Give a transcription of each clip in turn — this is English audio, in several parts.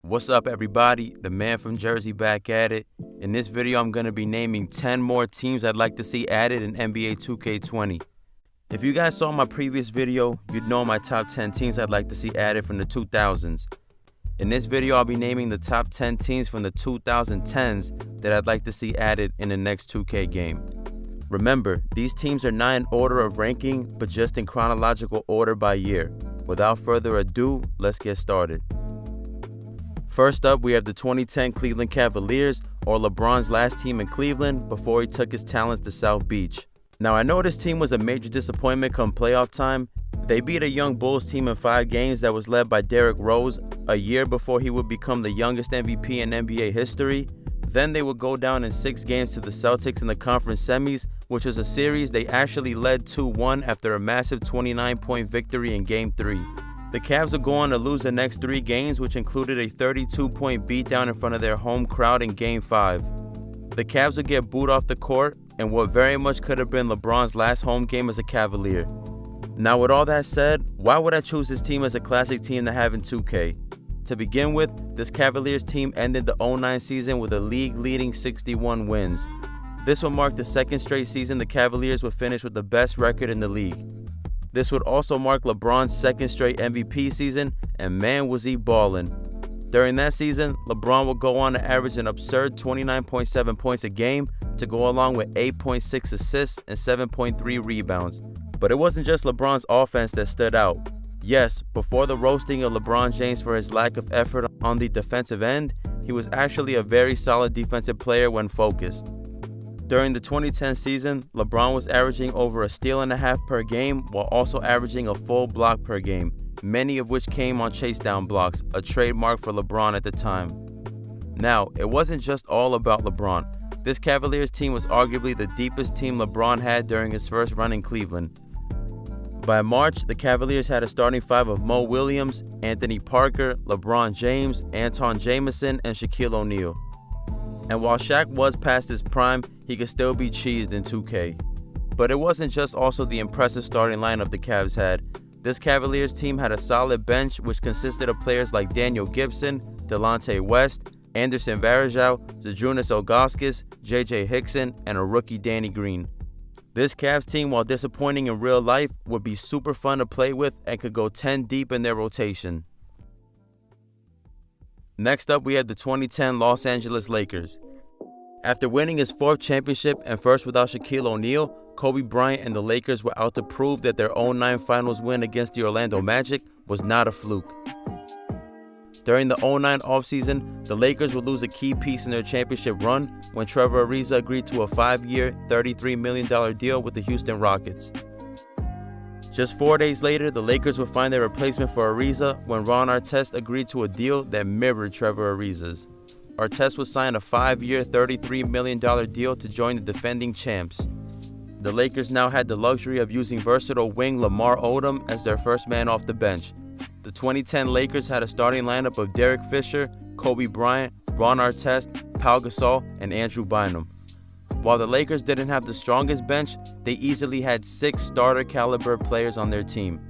What's up, everybody? The man from Jersey back at it. In this video, I'm going to be naming 10 more teams I'd like to see added in NBA 2K20. If you guys saw my previous video, you'd know my top 10 teams I'd like to see added from the 2000s. In this video, I'll be naming the top 10 teams from the 2010s that I'd like to see added in the next 2K game. Remember, these teams are not in order of ranking, but just in chronological order by year. Without further ado, let's get started. First up, we have the 2010 Cleveland Cavaliers, or LeBron's last team in Cleveland before he took his talents to South Beach. Now, I know this team was a major disappointment come playoff time. They beat a young Bulls team in 5 games that was led by Derrick Rose a year before he would become the youngest MVP in NBA history. Then they would go down in 6 games to the Celtics in the conference semis, which was a series they actually led 2-1 after a massive 29-point victory in Game 3. The Cavs would go on to lose the next 3 games, which included a 32-point beatdown in front of their home crowd in Game 5. The Cavs would get booed off the court in what very much could have been LeBron's last home game as a Cavalier. Now, with all that said, why would I choose this team as a classic team to have in 2K? To begin with, this Cavaliers team ended the 2009 season with a league-leading 61 wins. This would mark the second straight season the Cavaliers would finish with the best record in the league. This would also mark LeBron's second straight MVP season, and man was he ballin'. During that season, LeBron would go on to average an absurd 29.7 points a game to go along with 8.6 assists and 7.3 rebounds. But it wasn't just LeBron's offense that stood out. Yes, before the roasting of LeBron James for his lack of effort on the defensive end, he was actually a very solid defensive player when focused. During the 2010 season, LeBron was averaging over a steal and a half per game while also averaging a full block per game, many of which came on chase down blocks, a trademark for LeBron at the time. Now, it wasn't just all about LeBron. This Cavaliers team was arguably the deepest team LeBron had during his first run in Cleveland. By March, the Cavaliers had a starting 5 of Mo Williams, Anthony Parker, LeBron James, Anton Jamison, and Shaquille O'Neal. And while Shaq was past his prime, he could still be cheesed in 2K. But it wasn't just also the impressive starting lineup the Cavs had. This Cavaliers team had a solid bench which consisted of players like Daniel Gibson, Delonte West, Anderson Varejao, Zydrunas Ilgauskas, J.J. Hickson, and a rookie Danny Green. This Cavs team, while disappointing in real life, would be super fun to play with and could go 10 deep in their rotation. Next up, we have the 2010 Los Angeles Lakers. After winning his 4th championship and first without Shaquille O'Neal, Kobe Bryant and the Lakers were out to prove that their 2009 finals win against the Orlando Magic was not a fluke. During the 2009 offseason, the Lakers would lose a key piece in their championship run when Trevor Ariza agreed to a 5-year, $33 million deal with the Houston Rockets. Just 4 days later, the Lakers would find their replacement for Ariza when Ron Artest agreed to a deal that mirrored Trevor Ariza's. Artest would sign a 5-year, $33 million deal to join the defending champs. The Lakers now had the luxury of using versatile wing Lamar Odom as their first man off the bench. The 2010 Lakers had a starting lineup of Derek Fisher, Kobe Bryant, Ron Artest, Pau Gasol, and Andrew Bynum. While the Lakers didn't have the strongest bench, they easily had 6 starter-caliber players on their team.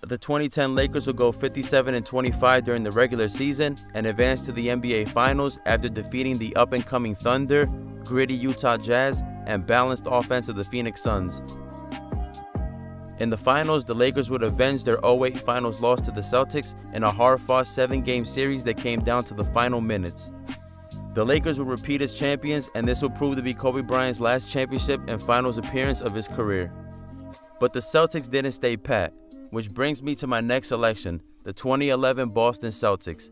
The 2010 Lakers would go 57-25 during the regular season and advance to the NBA Finals after defeating the up-and-coming Thunder, gritty Utah Jazz, and balanced offense of the Phoenix Suns. In the finals, the Lakers would avenge their 2008 finals loss to the Celtics in a hard-fought 7-game series that came down to the final minutes. The Lakers would repeat as champions, and this would prove to be Kobe Bryant's last championship and finals appearance of his career. But the Celtics didn't stay pat, which brings me to my next selection, the 2011 Boston Celtics.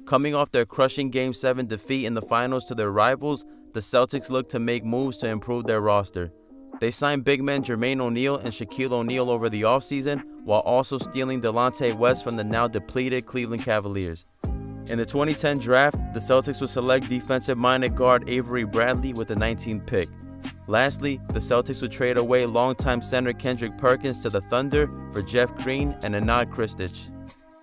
Coming off their crushing Game 7 defeat in the finals to their rivals, the Celtics looked to make moves to improve their roster. They signed big men Jermaine O'Neal and Shaquille O'Neal over the offseason, while also stealing Delonte West from the now depleted Cleveland Cavaliers. In the 2010 draft, the Celtics would select defensive-minded guard Avery Bradley with the 19th pick. Lastly, the Celtics would trade away longtime center Kendrick Perkins to the Thunder for Jeff Green and Anad Kristich.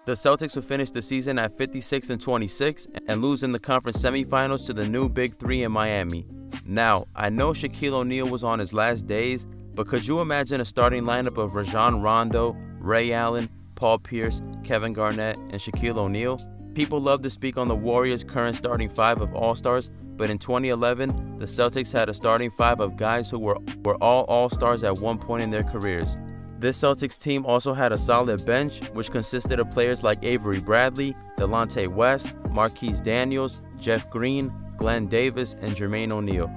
The Celtics would finish the season at 56-26 and lose in the conference semifinals to the new Big Three in Miami. Now, I know Shaquille O'Neal was on his last days, but could you imagine a starting lineup of Rajon Rondo, Ray Allen, Paul Pierce, Kevin Garnett, and Shaquille O'Neal? People love to speak on the Warriors' current starting five of All-Stars, but in 2011, the Celtics had a starting five of guys who were all All-Stars at one point in their careers. This Celtics team also had a solid bench, which consisted of players like Avery Bradley, Delonte West, Marquise Daniels, Jeff Green, Glenn Davis, and Jermaine O'Neal.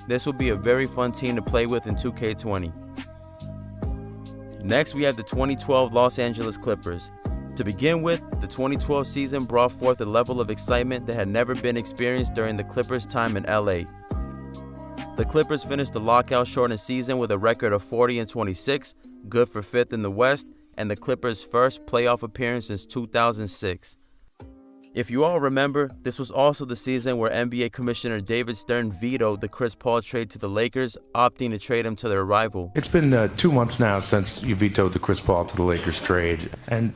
This will be a very fun team to play with in 2K20. Next, we have the 2012 Los Angeles Clippers. To begin with, the 2012 season brought forth a level of excitement that had never been experienced during the Clippers' time in LA. The Clippers finished the lockout-shortened season with a record of 40-26, good for 5th in the West, and the Clippers' first playoff appearance since 2006. If you all remember, this was also the season where NBA Commissioner David Stern vetoed the Chris Paul trade to the Lakers, opting to trade him to their rival. It's been 2 months now since you vetoed the Chris Paul to the Lakers trade, and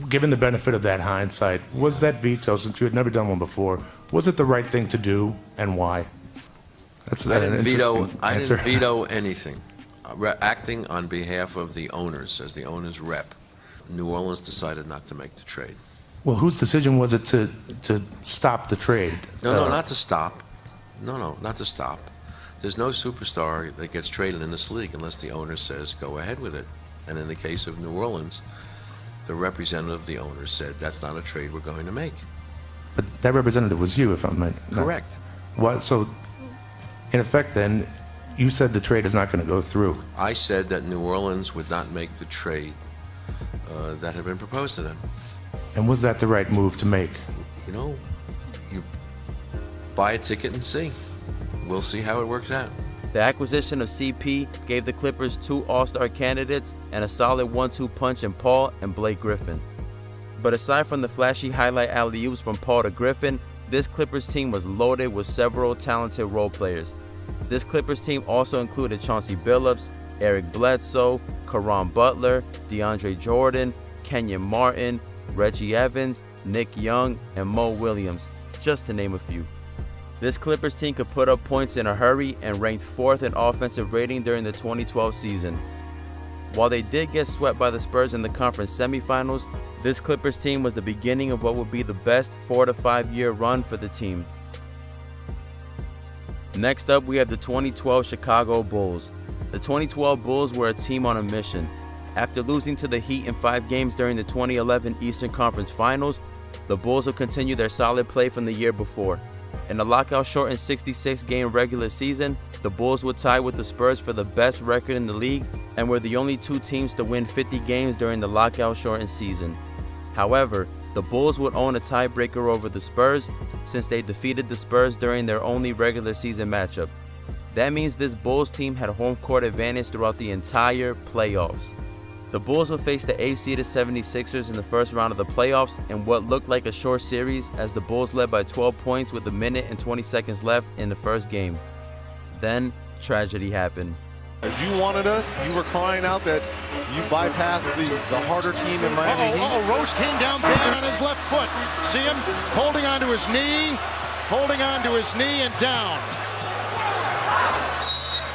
given the benefit of that hindsight, was that veto, since you had never done one before, was it the right thing to do, and why? I didn't veto anything. Acting on behalf of the owners, as the owners' rep, New Orleans decided not to make the trade. Well, whose decision was it to stop the trade? No, not to stop. No, not to stop. There's no superstar that gets traded in this league unless the owner says go ahead with it. And in the case of New Orleans, the representative of the owners said that's not a trade we're going to make. But that representative was you, if I'm not. Correct. What? So, in effect, then, you said the trade is not going to go through. I said that New Orleans would not make the trade that had been proposed to them. And was that the right move to make? You know, you buy a ticket and see. We'll see how it works out. The acquisition of CP gave the Clippers 2 All-Star candidates and a solid 1-2 punch in Paul and Blake Griffin. But aside from the flashy highlight alley-oops from Paul to Griffin, this Clippers team was loaded with several talented role players. This Clippers team also included Chauncey Billups, Eric Bledsoe, Caron Butler, DeAndre Jordan, Kenyon Martin, Reggie Evans, Nick Young, and Mo Williams, just to name a few. This Clippers team could put up points in a hurry and ranked 4th in offensive rating during the 2012 season. While they did get swept by the Spurs in the conference semifinals, this Clippers team was the beginning of what would be the best 4 to 5 year run for the team. Next up, we have the 2012 Chicago Bulls. The 2012 Bulls were a team on a mission. After losing to the Heat in 5 games during the 2011 Eastern Conference Finals, the Bulls will continue their solid play from the year before. In the lockout-shortened 66-game regular season, the Bulls would tie with the Spurs for the best record in the league and were the only 2 teams to win 50 games during the lockout-shortened season. However, the Bulls would own a tiebreaker over the Spurs since they defeated the Spurs during their only regular season matchup. That means this Bulls team had home court advantage throughout the entire playoffs. The Bulls would face the 8th-seeded 76ers in the first round of the playoffs in what looked like a short series as the Bulls led by 12 points with 1 minute and 20 seconds left in the first game. Then, tragedy happened. As you wanted us, you were crying out that you bypassed the harder team in Miami Heat. Rose came down bad on his left foot. See him holding on to his knee and down.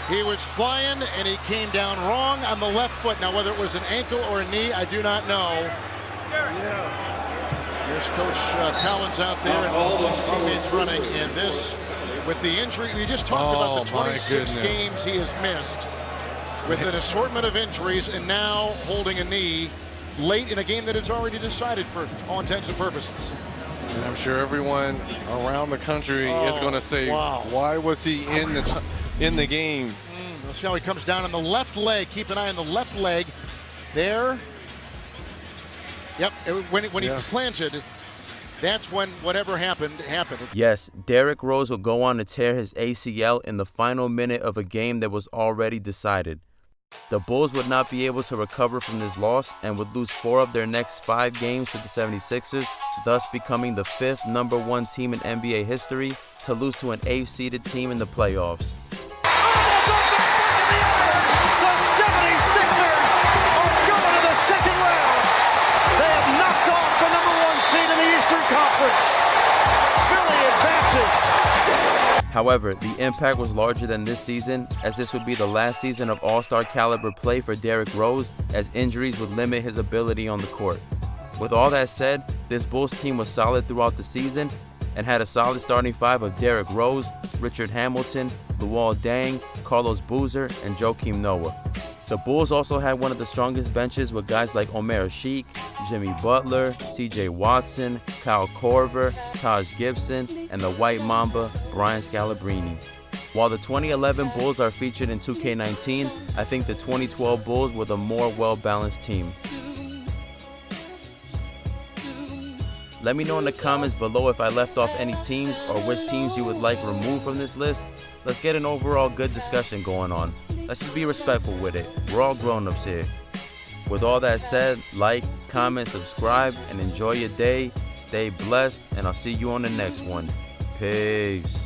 He was flying, and he came down wrong on the left foot. Now, whether it was an ankle or a knee, I do not know. There's Coach Collins out there and all those teammates running. And this, with the injury, we just talked about the 26 games he has missed with an assortment of injuries, and now holding a knee late in a game that is already decided for all intents and purposes. And I'm sure everyone around the country is going to say, wow, why was he in the game? We'll see how he comes down on the left leg. Keep an eye on the left leg. There. Yep, when he planted, that's when whatever happened. Yes, Derrick Rose will go on to tear his ACL in the final minute of a game that was already decided. The Bulls would not be able to recover from this loss and would lose 4 of their next 5 games to the 76ers, thus becoming the 5th #1 team in NBA history to lose to an 8th-seeded team in the playoffs. The 76ers are going to the second round. They have knocked off the #1 seed in the Eastern Conference. Philly advances. However, the impact was larger than this season, as this would be the last season of All-Star caliber play for Derrick Rose, as injuries would limit his ability on the court. With all that said, This Bulls team was solid throughout the season and had a solid starting five of Derrick Rose, Richard Hamilton, Luol Deng, Carlos Boozer, and Joakim Noah. The Bulls also had one of the strongest benches with guys like Omer Sheik, Jimmy Butler, CJ Watson, Kyle Korver, Taj Gibson, and the White Mamba, Brian Scalabrine. While the 2011 Bulls are featured in 2K19, I think the 2012 Bulls were the more well-balanced team. Let me know in the comments below if I left off any teams or which teams you would like removed from this list. Let's get an overall good discussion going on. Let's just be respectful with it. We're all grown-ups here. With all that said, like, comment, subscribe, and enjoy your day. Stay blessed, and I'll see you on the next one. Peace.